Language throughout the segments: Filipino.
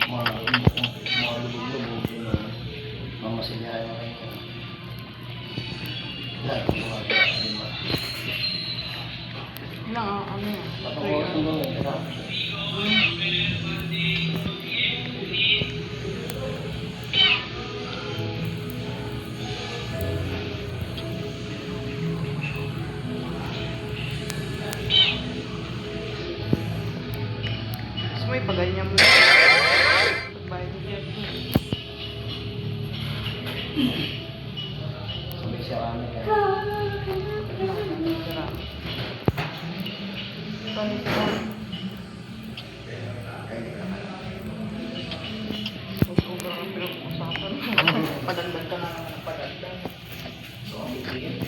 mga lubog-lubog yung mamasilyahan na kayo. Lahat ng mga lima. Ilang ano yan? Patungkol sa mga ito. Gusto mo ipaganyan mo. Pagbayad mo dyan. Sabi siya kami kaya. Padagdag ka na naman ng padagdag. So, ang bibigyan.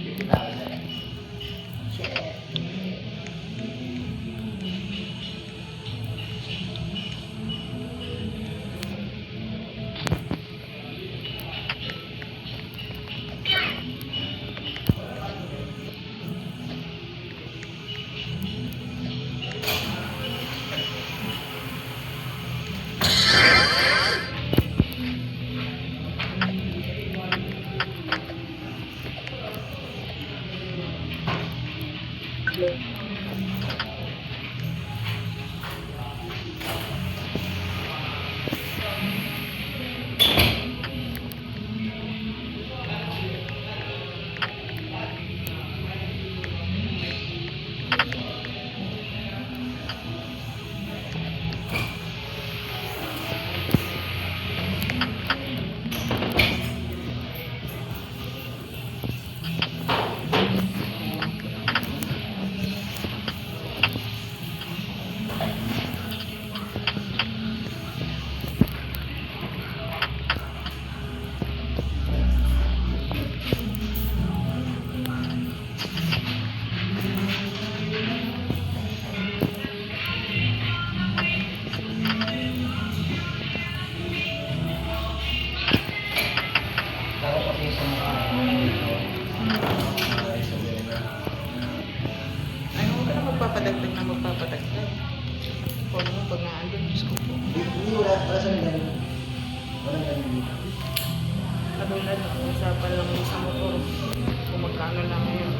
Bibitaw na lang. Shit. Ano ka na magpapadagdag na magpapadagdag? Huwag mo pag naandun, Diyos ko po. Hindi, wala sa ganun. Wala ganun dito. Katulad, usapan lang sa motor. Kung magkano lang ngayon.